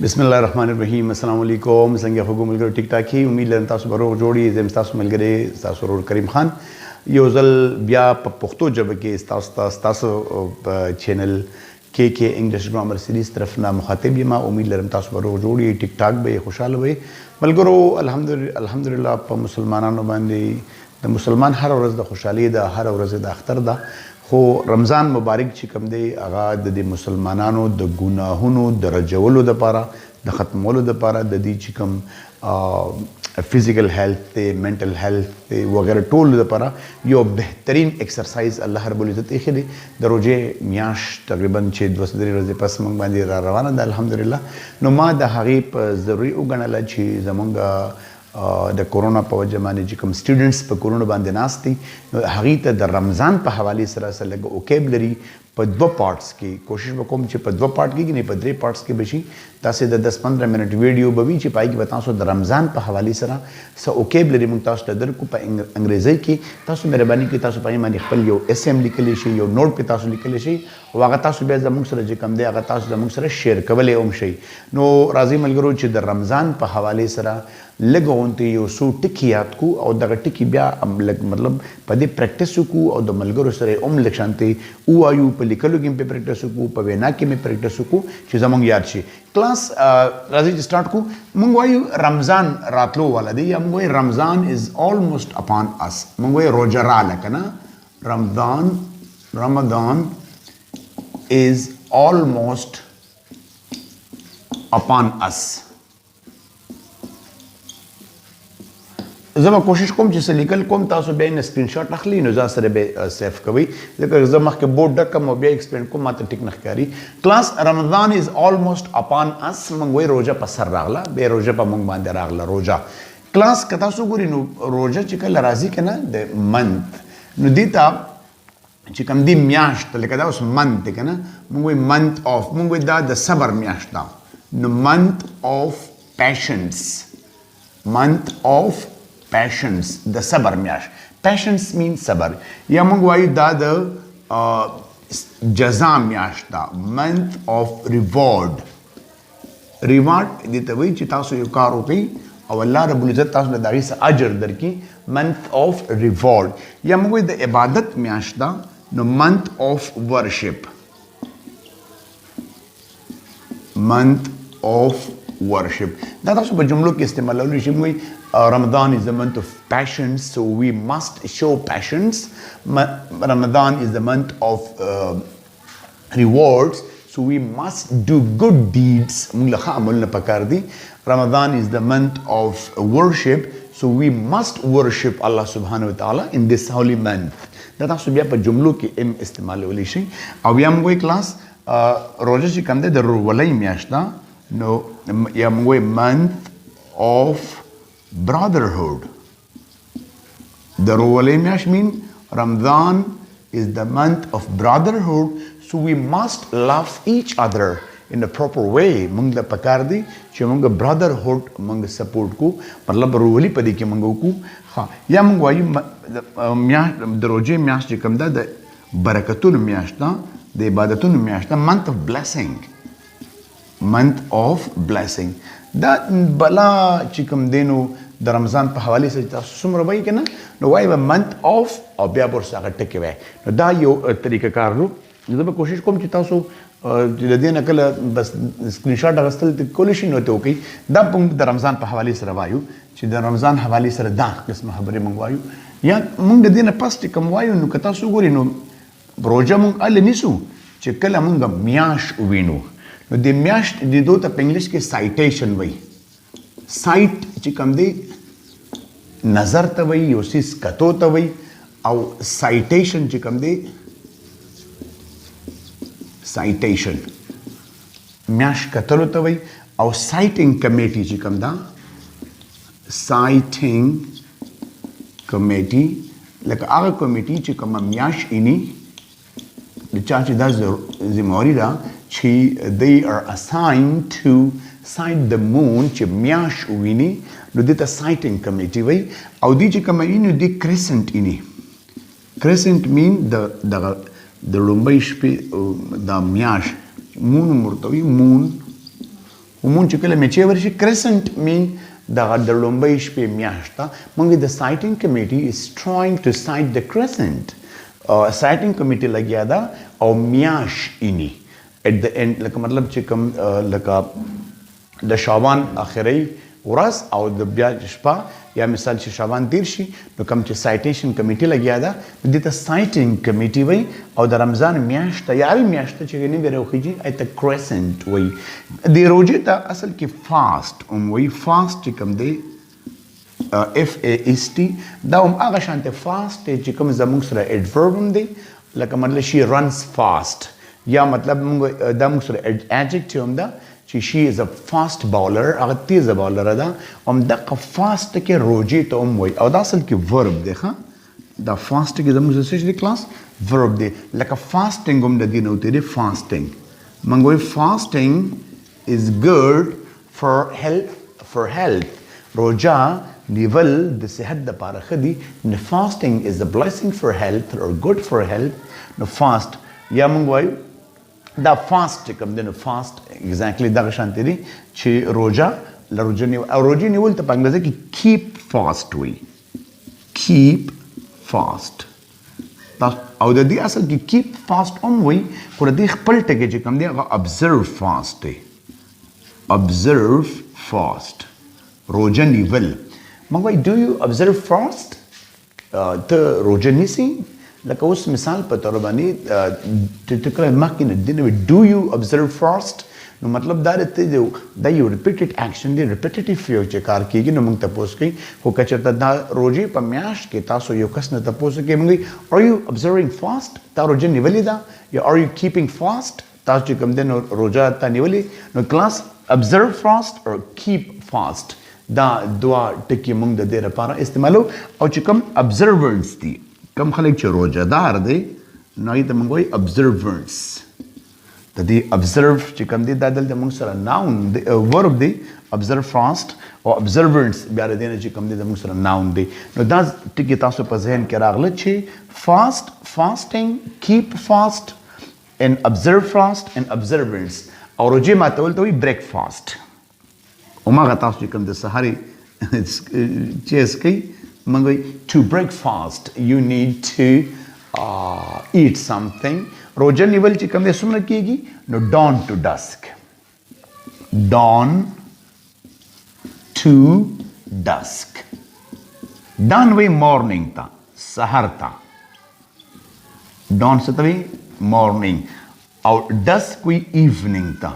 बिस्मिल्लाहिर्रहमानिर्रहीम अस्सलाम वालेकुम څنګه خو ملګرو ټیک ټاک هی امید لرم تاسو به روغ جوړی زم تاسو ملګری تاسو ورور کریم خان یو ځل بیا په پښتو ژبه کې تاسو چینل کې انګلیش ګرامر سیریز طرف نه مخاطب یم امید لرم تاسو به روغ جوړی ټیک ټاک به خوشاله وي ملګرو الحمدلله په مسلمانانو باندې د مسلمان هر ورځ د خوشحالي ده هر ورځ د اختر ده خو رمضان مبارک چې کوم دی هغه د مسلمانانو د ګناهونو د رجولو لپاره د ختمولو لپاره د دې چې کوم فزیکل هیلث ته منټل هیلث ته وغیرہ ټول لپاره یو بهترین ایکسرسایز الله رب العزت یې خېده د روزه میاش تقریبا چې 2 ورځې پس موږ باندې را روانه ده الحمدلله نو ما د هغې په ضروري وګڼله چې زمونږ د کورونا په وجه باندې چې کوم سټوډنټس په کورونا باندې ناست دي نو هغې ته د رمضان په حوالې سره لږ وکیبلري په 2 پارټس کې کوشش وکوم چې په 2 پارټ کې نه په 3 پارټس کې بشي تاسو د 10-15 منټ ویډیو به وي چې پای کې به تاسو د رمضان په حوالې سره څه وکیبلري مونږ تاسو ته درکو په انګریزي کې تاسو مهرباني کې تاسو پای باندې خپل یو اس ام لیکلی شي یو نوٹ په تاسو لیکلی شي او هغه تاسو بیا زموږ سره چې کوم دی هغه تاسو زموږ سره شیر کولای هم شي نو راځي ملګرو چې د رمضان په حوالې سره لګونته یو څو ټکي یاد کو او دغه ټکي بیا مطلب په دې پریکټیس کو او د ملګرو سره هم لښانته او ایو په لیکلو کې په پریکټیس کو په وینا کې په پریکټیس کو چې زمونږ یاد شي کلاس راځي چې سٹارټ کو مونږ وایو رمضان راتلو والا دی یا مونږ وایو رمضان از almost upon us مونږ وایو روزه را لکنه رمضان is almost upon us زه به کوشش کوم چې څه لیکل کوم تاسو بیا یې سکرین شاټ اخلي نو ځان سره به سیف کوئ ځکه زه مخکې بورډ ډکم او بیا ایکسپلین کوم ماته ټیک نه ښکاري کلاس رمضان از almost upon us موږ وایو روژه په سر راغله بیا روژه په موږ باندې راغله روژه کلاس که تاسو ګورئ نو روژه چې کله راځي که نه د منت نو دې ته چې کوم دی میاشت لکه دا اوس منت دی که نه موږ وایو منت آف موږ وایو دا د صبر میاشت ده نو منت آف پیشنس منت آف patience د صبر میاش patience means صبر یا موږ وایو دا د جزا میاش دا month of reward دې ته وایي چې تاسو یو کار وکړئ او الله رب العزت تاسو له د هغې څه اجر درکړي month of reward یا موږ وایو د عبادت میاش دا نو month of worship دا تاسو په جملو کې استعمالولی شئ موږ Ramadan is the month of passions, so we must show passions. Ramadan is the month of rewards, so we must do good deeds. Ramadan is the month of worship, so we must worship Allah subhanahu wa ta'ala in this holy month. دا تاسو بیا په جملو کې ام استعمالولی شئ او بیا موږ کلاس روزه چې کوم دی د ورولۍ میاشت ده نو یا موږ month of brotherhood the Rovalemiash mean Ramzan is the month of brotherhood so we must love each other in a proper way mong la pakar di che mong brotherhood mong support ko matlab rowali padi ke mong ko ha ya mong wayu myash droje myash che kam da barakatun myash da de ibadatun myash da month of blessing دا بلا چې کوم دینو د رمضان په حوالې سره تاسو څومره وایي که نه نو وایي به منت آف او بیا به ورسره هغه ټکې وایي نو دا یو طریقه کار نو زه به کوشش کوم چې تاسو د دې نه کله بس سکرین شاټ اخیستل کولی شي نو ته وکړئ دا موږ د رمضان په حوالې سره وایو چې د رمضان حوالې سره دا قسمه خبرې موږ وایو یا موږ د دې نه پس چې کوم وایو نو که تاسو وګورئ نو روژه موږ هلې نیسو چې کله موږ میاش ووینو نو د میاشت د دو ته په انګلیش کې سایټیشن وایي سایټ چې کوم دی نظر ته وایي یو څیز کتو ته وایي او سایټیشن چې کوم دی سایټیشن میاشت کتلو ته وایي او سایټینګ کمیټي چې کوم دا سایټینګ کمیټي لکه هغه کمیټي چې کومه میاشت اینی د چا چې دا ذمهواري ده چې they are assigned to sight the moon چې میاش وویني نو دې ته سایټینګ کمیټي وایي او دوی چې کومه وي نو دوی کرسنټ ایني کرسنټ مین د لومړۍ شپې دا میاش مون ورته وایي مون ومون چې کله میچې ورشي crescent mean دغه د لومبۍ شپې میاشت ته موږ د citing committee is trying to cite the crescent citing committee لګیا ده او میاش اینی at the end لکه مطلب چې کوم لکه د شعبان اخري ورځ او د بیا شپه یا مثال چې شعبان تیر شي نو کوم چې سایټیشن کمیټي لګیا ده د ته سایټینګ کمیټي وای او د رمضان میاشت یا میاشت چې نه وروخیږي ایت کرسنت وای د روزه ته اصل کې فاست وای فاست چې کوم دی اف ا اس ټي دا هغه شانته فاست چې کوم زموږ سره اډورب دی لکه مطلب شي رنز فاست یا مطلب دا موږ سره اډجکټیو هم ده چې شي از ا فاست باولر هغه تیز باولر ده هم دغه فاست کې روجي ته هم وای او دا اصل کې ورب دی ښه دا فاست کې زموږ څه دی کلاس ورب دی لکه فاستینګ هم د دې نو دی فاستینګ موږ وای فاستینګ از ګډ فار هیلث روجا نیول د صحت لپاره ښه دی نو فاستینګ از ا بلیسینګ فار هیلث اور ګډ فار هیلث نو فاست یا موږ وای دا فاست چې کوم دی نو فاست اگزیکټلی دغه شانتي دی چې روزه لروجه نیول او روزه نیول ته په انګلیزي کې کیپ فاست وي کیپ فاست او د دې اصل کې کیپ فاست هم وي خو د دې خپل ټکی چې کوم دی هغه ابزرو فاست دی ابزرو فاست روزه نیول موږ وایو ډو یو ابزرو فاست ته روزه نیسي لکه اوس مثال په تور باندې چې کله مخکې نه دی نو ډو یو ابزرو فاست نو مطلب دا ته دا یو ریپیټډ اکشن دی ریپیټیټیو یو چې کار کیږي نو موږ تاسو کوي خو کچته دا روزي په میاشت کې تاسو یو کس نه تاسو کوي موږ are you observing fast دا روزه نیولې ده یا are you keeping fast تاسو چې کوم دین روزه تا نیولې نو کلاس observe fast or keep fast دا دوا ټکی موږ د دې لپاره استعمالو او چې کوم observers دي کم خلک چې روزهدار دی نو یې ته موږ وایي observers د دې observe چې کوم دی دا دلته موږ سره noun دی verb دی observe fast او observers بیا د دې نه چې کوم دی د موږ سره noun دی نو دا ټکی تاسو په ذهن کې راغله چې fast fasting keep fast and observe fast and observers او روزه ماتول ته وایي breakfast اومغه تاسو چې کوم د سحري چیز کوي منگوئی to break fast you need to eat something روزه نیول چې کوم څومره کیږي نو dawn to dusk dawn to dusk dawn وی morning تا سحر تا dawn څه ته وی morning او dusk وی evening تا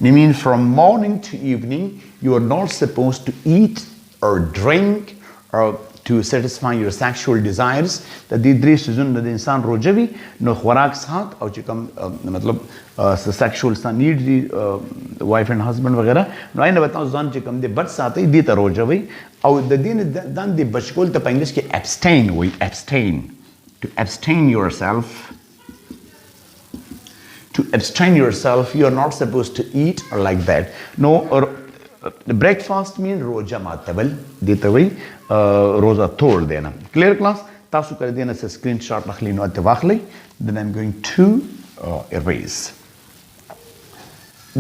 I mean from morning to evening you are not supposed to eat or drink or to satisfy your sexual desires د دې درې سيزونه د انسان روزوي نو خوراک سات او چې کوم مطلب سیکشوال نیډ دي وایف اینڈ هسبند وغیرہ نو اینه وتا ځان چې کوم دې بچ ساتي دي ته روزوي او د دې دان دې بچکول ته په انګلیش کې abstain وي abstain to abstain yourself you are not supposed to eat or like that no or the breakfast mean roja matawal dete wai roza tod dena clear class tasu kar dena se screenshot rakhli no ate wakhli then I'm going to erase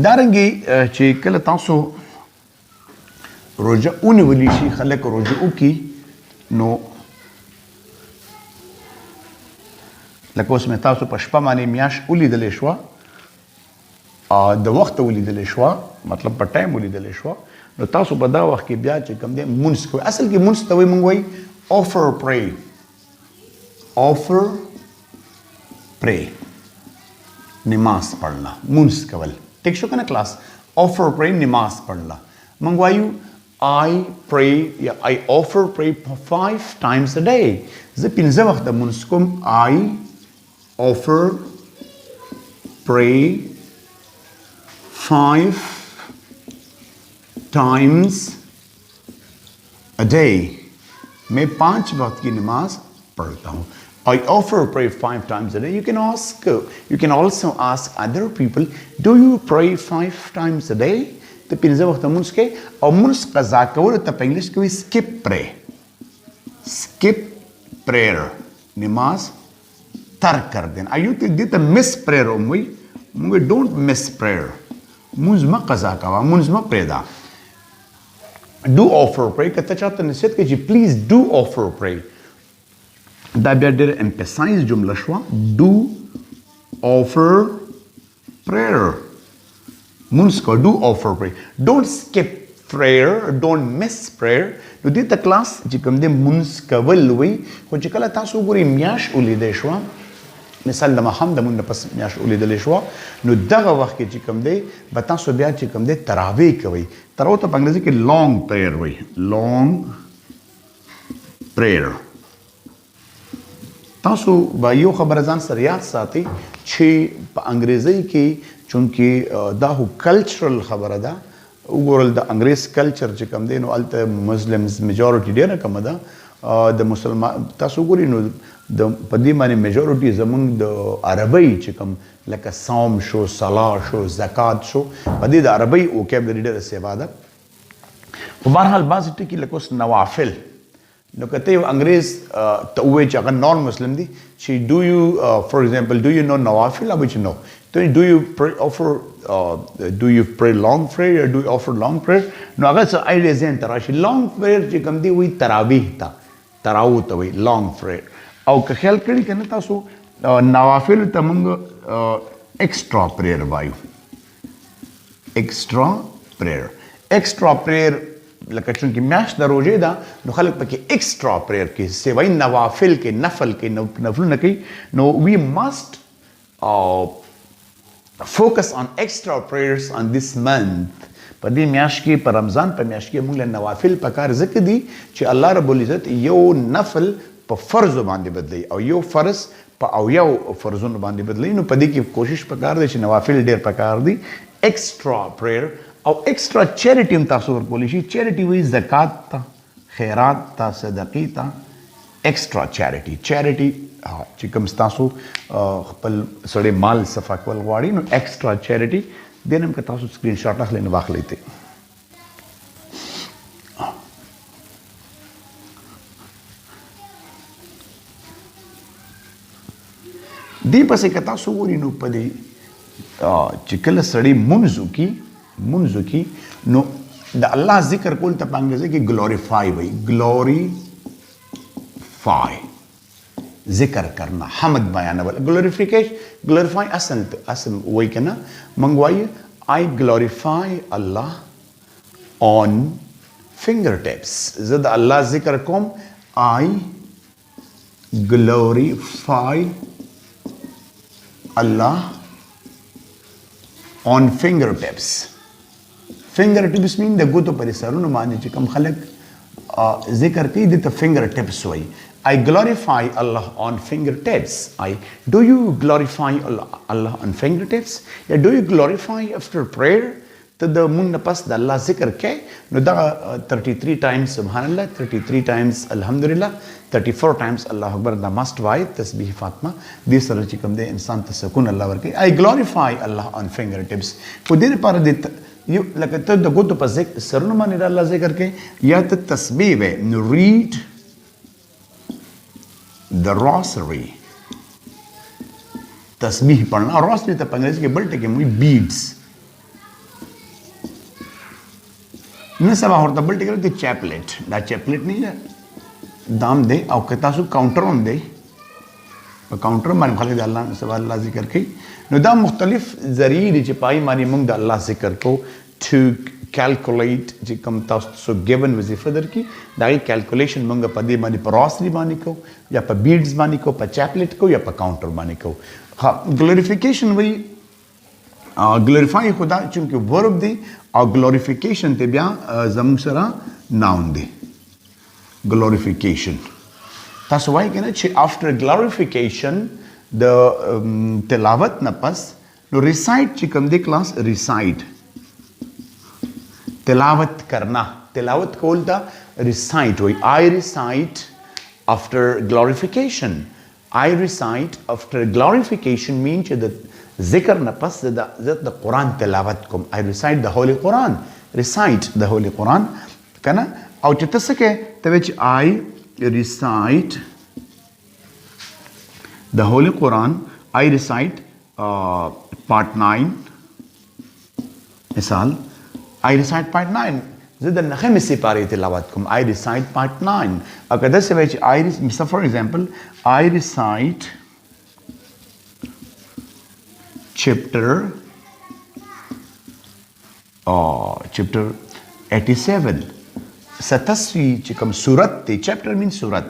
darangi che kala tasu roja uni wali shi khalak roja uki no لکه اوس مې تاسو په شپه باندې میاش ولیدلې شوه د وخت ولیدلې شوه مطلب په ټایم ولیدلې شوه نو تاسو په دا وخت کې بیا چې کوم دی مونځ کوئ اصل کې مونځ ته وایي موږ وایي offer pray نماز پڑھنا مونځ کول ټیک شو کنه کلاس offer pray نماز پڑھنا موږ وایو I pray یا I offer pray 5 times a day زه پنځه وخت مونځ کوم I offer pray 5 times a day मैं 5 वक्त की नमाज पढ़ता हूँ I offer pray 5 times a day you can also ask other people do you pray 5 times a day तो पिंज़ा वक्त मुंस के और मुंस कज़ा कवर तो इंग्लिश के भी skip prayer नमाज तर्क कर देना आयु तो दित मिस प्रेयर उम्मी مونږ don't miss prayer مونږ ما قضا کوه مونږ ما پرېږده do offer pray که ته چاته نصیحت کوي چې please do offer pray دا بیا ډېر emphasize جمله شوه do offer prayer مونږ کو do offer pray don't skip prayer don't miss prayer نو دې ته کلاس چې کوم دې مونږ کول وي خو چې کله تاسو ګورئ میاشت ولیدی شوه مثال د ماښام د مونږ نه پس میاشت ولیدلی شوه نو دغه وخت کې چې کوم دی به تاسو بیا چې کوم دی تراویح کوئ تراویح ته په انګریزي کې long prayer وایي long prayer تاسو به یو خبره ځان سره یاد ساتئ چې په انګریزي کې چونکې دا خو کلچرل خبره ده وګورل د انګریز کلچر چې کوم دی نو هلته مسلمز میجورټي ډېره کمه ده د مسلمان تاسو وګورئ نو د په دې باندې میجورټي زمونږ د عربۍ چې کوم لکه صوم شو صلاح شو زکات شو په دې د عربۍ وکیبلري ډېره سیوا ده په بهرحال بعضې ټکي لکه اوس نوافل نو که ته یو انګریز ته ووایې چې هغه نان مسلم دی چې do you for example do you know نوافل هغه چې no do you pray long prayer or do you offer long prayer نو هغه څه آیډیا ذهن ته راشي long prayer چې کوم دی وایي تراویح ته تراویح ته وایي long prayer او که خیال کړي که نه تاسو نوافلو ته موږ extra prayer وایو extra prayer لکه چونکې میاشت د روژې ده نو خلک پکې ایکسټرا پریر کوي سوای نوافل کې نفل کې نفلونه کوي نو وی ماسټ فوکس آن ایکسټرا پریرز آن دیس منث په دې میاشت کې په رمضان په میاشت کې موږ له نوافل پکار ذکر دي چې الله رب العزت یو نفل په فرض باندې بدلی او یو فرض په او یو فرضونو باندې بدلی نو په دې کې کوشش پکار دی چې نوافل ډېر پکار دي ایکسټرا پریر او ایکسټرا چیریټي هم تاسو ورکولی شي چیریټي وایي زکات ته خیرات ته صدقې ته ایکسټرا چیریټي چې کوم ستاسو خپل سړی مال صفا کول غواړي نو ایکسټرا چیریټي دې نه هم که تاسو سکرین شاټ اخلئ نو واخلئ ته دې پسې که تاسو وګورئ نو په دې چې کله سړی منځ وکړي نو د الله ذکر کول ته په انګریزي کې ګلوریفای وایي ګلوریفای ذکر کرنا حمد بیانول ګلوریفای اصل وایي که نه موږ وایو I glorify Allah on fingertips زه د الله ذکر کوم I glorify Allah on fingertips mean د ګوتو پر سرونو باندې چې کوم خلک ذکر کوي د ته fingertips وایي I glorify Allah on fingertips do you glorify Allah on fingertips do you glorify after prayer ته د مونږ نه پس د الله ذکر کوي نو دغه 33 times سبحان الله 33 times الحمدلله 34 times الله اکبر دا must وایي تسبیح فاطمه دې سره چې کوم دی انسان ته سکون الله ورکوي I glorify Allah on fingertips خو دې لپاره د یو لکه ته د ګوتو په سرونو باندې د الله ذکر کوي یا ته تسبیح وایي نو read the rosary تسبیح پڑھنا rosary ته په انګریزي کې بل ټکی موي beads نه سبا ورته بل ټکی دی چیپلیټ دا چیپلیټ نه ده دام دی او که تاسو کاونټر هم دی په کاونټر باندې خلک د الله سبا الله ذکر کوي نو دا مختلف ذریعې دي چې پای باندې موږ د الله ذکر کو to calculate چې کوم تاسو given وظیفه درکې دا غي کیلکولیشن موږ په دې باندې په راسري باندې کو یا په بیډز باندې کو په چاپلیټ کو یا په کاونټر باندې کو ها ګلوریفیکیشن وی ګلوریفای خدا چې ورب دی او ګلوریفیکیشن ته بیا زموږ سره ناون دی ګلوریفیکیشن تاسو وایي کنه چې after glorification د تلاوت نه پس نو ریسایټ چې کوم دی کلاس ریسایټ تلاوت کرنا تلاوت کول دا recite وی I recite after glorification mean چې د ذکر نه پس د قرآن تلاوت کوم I recite the holy Quran کنه او چې تاسو کې ته چې I recite the holy Quran I recite part 9 مثال I recite part 9 زه د نخمې سپارې تلاوت کوم I recite part 9 اگر داسې وایي چې مثلا for example I recite chapter 87 ستسوي چې کوم سورت دی chapter means سورت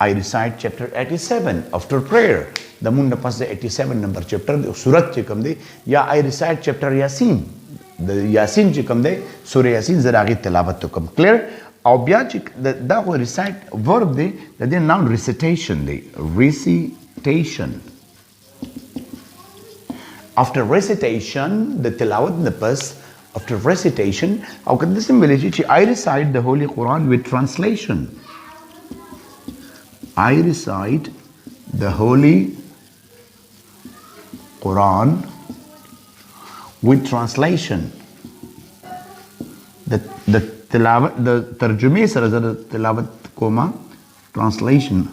I recite chapter 87 after prayer د مونږ نه پس د 87 نمبر چپټر سورت چې کوم دی یا I recite chapter یاسین د یاسین چې کوم دی سورې یاسین زه د هغې تلاوت کوم کلیر او بیا چې دا خو recite verb دی د دې noun recitation دی recitation after recitation د تلاوت نه پس after recitation او که داسې ویلی شي چې I recite the Holy Quran with translation I recite the Holy Quran with translation the tilawat the tarjumi sara the tilawat koma translation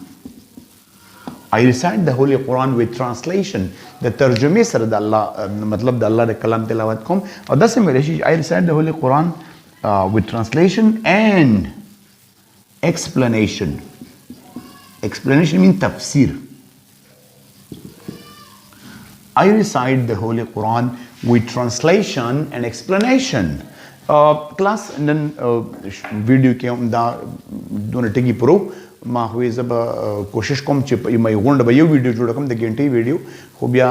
I recite the Holy Quran with translation the tarjumi sara the Allah matlab the Allah kalam tilawat kom aur das mein I recite the Holy Quran with translation and explanation means tafsir I recite the Holy Quran with translation and explanation. Class نن ویډیو کې هم دا دونه ټکی پرو ما خو زه به کوشش کوم چې په یوه غونډه به یو ویډیو جوړ کړم د ګنټې ویډیو خو بیا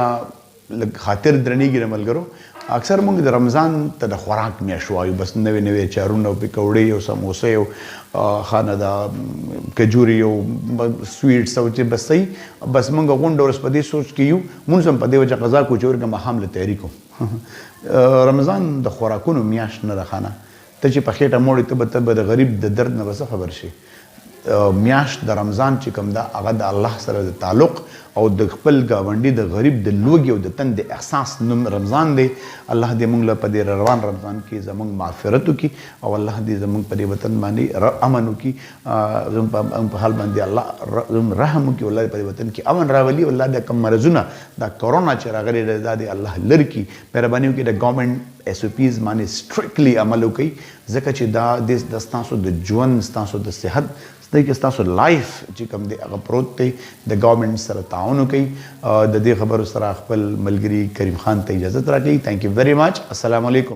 لږ خاطر درنیږي د ملګرو اکثر موږ د رمضان ته د خوراک میاشت وایو بس نوې نوې چارونه او پکوړې او سموسې او خانه د کجوري او سویټس او چې بس صحیح بس موږ غونډه ورس په دې سوچ کې یو موږ هم په دې وجه غذا کو چې ورګه ماښام له تیاری کوم رمضان د خوراکونو میاشت نه ده خانه ته چې په خېټه موړې ته به د غریب د درد نه به څه خبر شي میاشت د رمضان چې کوم ده هغه د الله سره د تعلق او د خپل ګاونډي د غریب د لوږې او د تند احساس نوم رمضان دی الله دې موږ له په دې روان رمضان کې زموږ مغفرت وکړي او الله دې زموږ په دې وطن باندې امن وکړي زموږ په حال باندې الله رحم وکړي الله دې په دې وطن کې امن راولي الله دې کم مرضونه دا کورونا چې راغلی دی دا دې الله لرې کړي مهرباني وکړي د ګورنمنټ SOPs باندې strictly عمل وکړي ځکه چې دا د ستاسو د ژوند ستاسو د صحت دغه ستاسو لایف چې کوم دی هغه پروت دی د ګورنمنټ سره تعاون وکړي د دې خبرو سره خپل ملګری کریم خان ته اجازه راکړي ثانک یو ویری مچ السلام علیکم